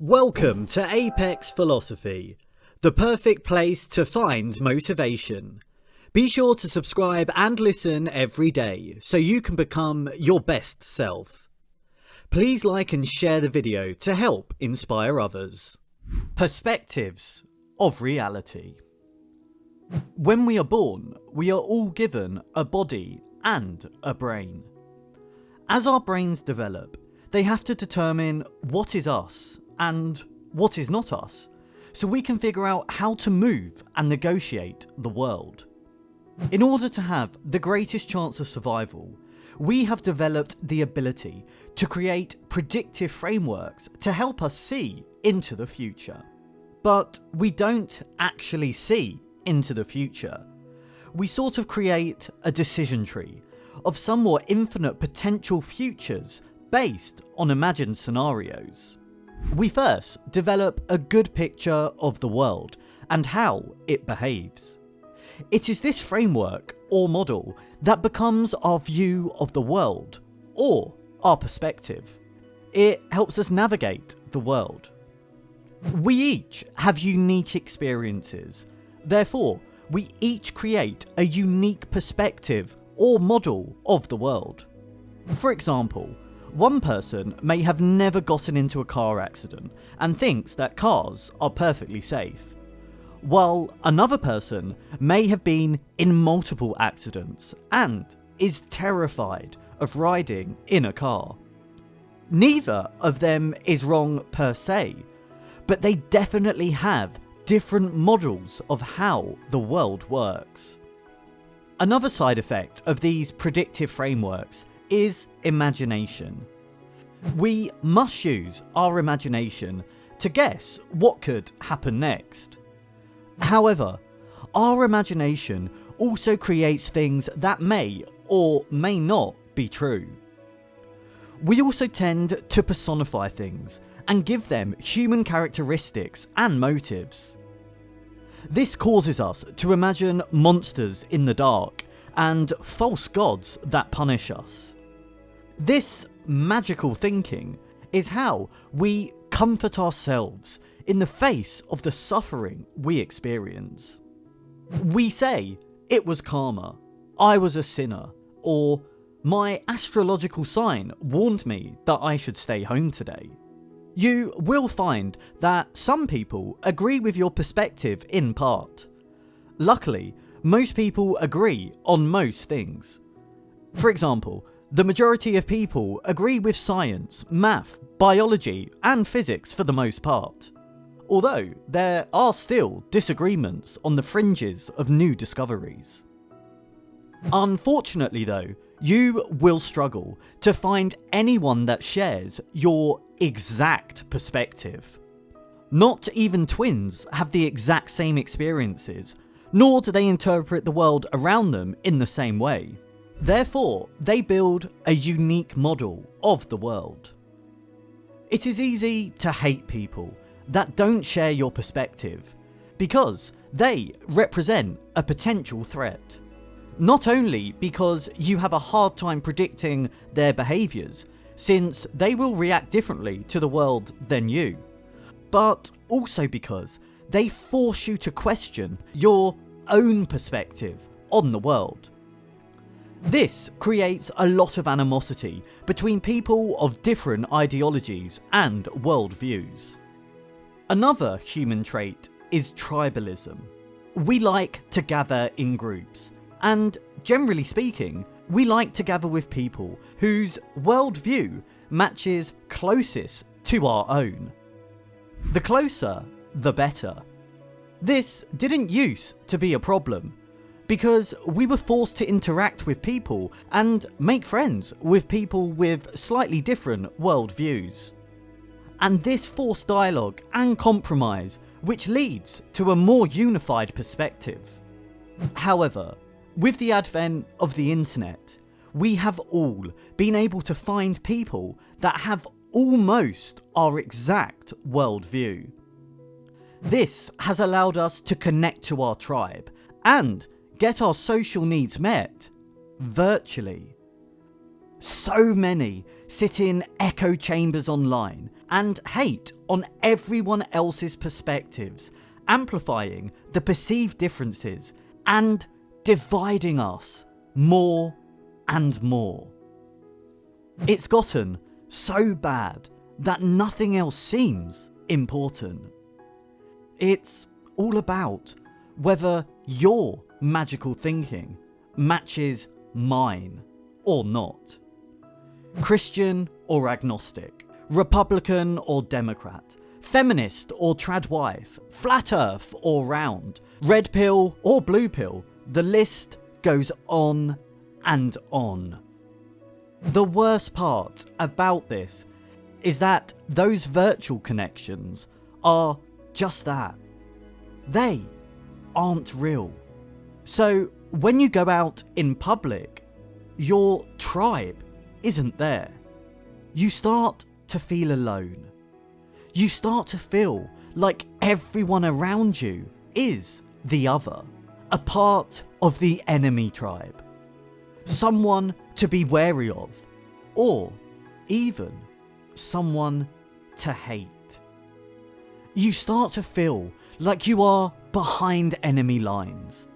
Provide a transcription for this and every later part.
Welcome to Apex Philosophy, the perfect place to find motivation. Be sure to subscribe and listen every day so you can become your best self. Please like and share the video to help inspire others. Perspectives of reality. When we are born, we are all given a body and a brain. As our brains develop, they have to determine what is us and what is not us, so we can figure out how to move and negotiate the world. In order to have the greatest chance of survival, we have developed the ability to create predictive frameworks to help us see into the future. But we don't actually see into the future. We sort of create a decision tree of somewhat infinite potential futures based on imagined scenarios. We first develop a good picture of the world and how it behaves. It is this framework or model that becomes our view of the world, or our perspective. It helps us navigate the world. We each have unique experiences, therefore we each create a unique perspective or model of the world. For example, one person may have never gotten into a car accident and thinks that cars are perfectly safe, while another person may have been in multiple accidents and is terrified of riding in a car. Neither of them is wrong per se, but they definitely have different models of how the world works. Another side effect of these predictive frameworks is imagination. We must use our imagination to guess what could happen next. However, our imagination also creates things that may or may not be true. We also tend to personify things and give them human characteristics and motives. This causes us to imagine monsters in the dark and false gods that punish us. This magical thinking is how we comfort ourselves in the face of the suffering we experience. We say, "It was karma," "I was a sinner," or "My astrological sign warned me that I should stay home today." You will find that some people agree with your perspective in part. Luckily, most people agree on most things. For example, the majority of people agree with science, math, biology, and physics for the most part. Although there are still disagreements on the fringes of new discoveries. Unfortunately though, you will struggle to find anyone that shares your exact perspective. Not even twins have the exact same experiences, nor do they interpret the world around them in the same way. Therefore, they build a unique model of the world. It is easy to hate people that don't share your perspective because they represent a potential threat. Not only because you have a hard time predicting their behaviours, since they will react differently to the world than you, but also because they force you to question your own perspective on the world. This creates a lot of animosity between people of different ideologies and worldviews. Another human trait is tribalism. We like to gather in groups, and generally speaking, we like to gather with people whose worldview matches closest to our own. The closer, the better. This didn't used to be a problem, because we were forced to interact with people and make friends with people with slightly different worldviews. And this forced dialogue and compromise, which leads to a more unified perspective. However, with the advent of the internet, we have all been able to find people that have almost our exact worldview. This has allowed us to connect to our tribe and get our social needs met virtually. So many sit in echo chambers online, and hate on everyone else's perspectives, amplifying the perceived differences and dividing us more and more. It's gotten so bad that nothing else seems important. It's all about whether your magical thinking matches mine or not. Christian or agnostic, Republican or Democrat, feminist or trad wife, flat earth or round, red pill or blue pill, the list goes on and on. The worst part about this is that those virtual connections are just that. They aren't real. So when you go out in public, your tribe isn't there. You start to feel alone. You start to feel like everyone around you is the other, a part of the enemy tribe, someone to be wary of, or even someone to hate. You start to feel like you are behind enemy lines.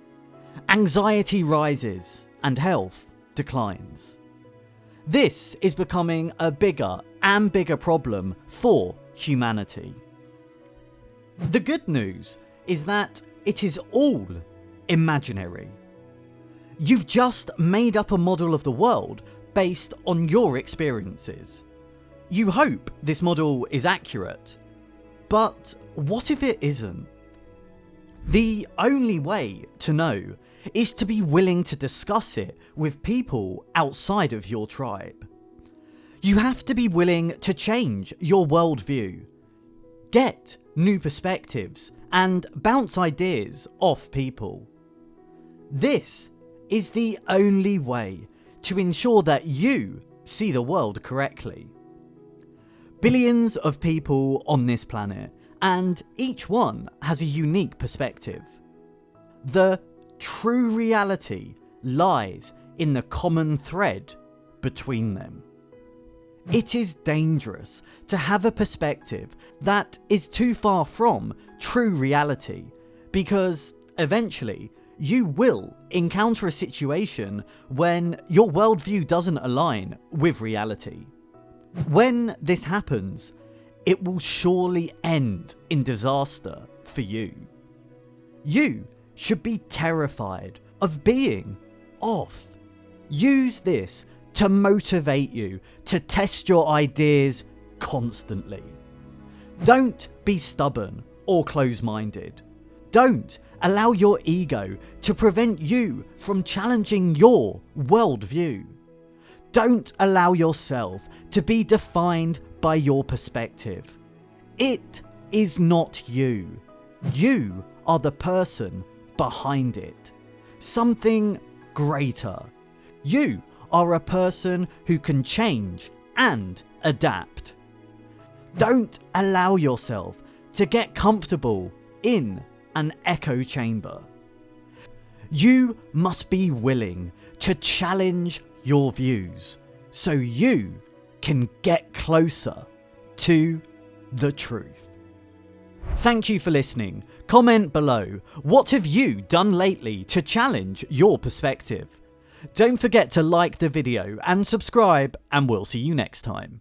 Anxiety rises and health declines. This is becoming a bigger and bigger problem for humanity. The good news is that it is all imaginary. You've just made up a model of the world based on your experiences. You hope this model is accurate, but what if it isn't? The only way to know is to be willing to discuss it with people outside of your tribe. You have to be willing to change your worldview, get new perspectives, and bounce ideas off people. This is the only way to ensure that you see the world correctly. Billions of people on this planet, and each one has a unique perspective. The true reality lies in the common thread between them. It is dangerous to have a perspective that is too far from true reality, because eventually you will encounter a situation when your worldview doesn't align with reality. When this happens, it will surely end in disaster for you. You should be terrified of being off. Use this to motivate you to test your ideas constantly. Don't be stubborn or close-minded. Don't allow your ego to prevent you from challenging your worldview. Don't allow yourself to be defined by your perspective. It is not you. You are the person behind it. Something greater. You are a person who can change and adapt. Don't allow yourself to get comfortable in an echo chamber. You must be willing to challenge your views so you can get closer to the truth. Thank you for listening. Comment below, what have you done lately to challenge your perspective? Don't forget to like the video and subscribe, and we'll see you next time.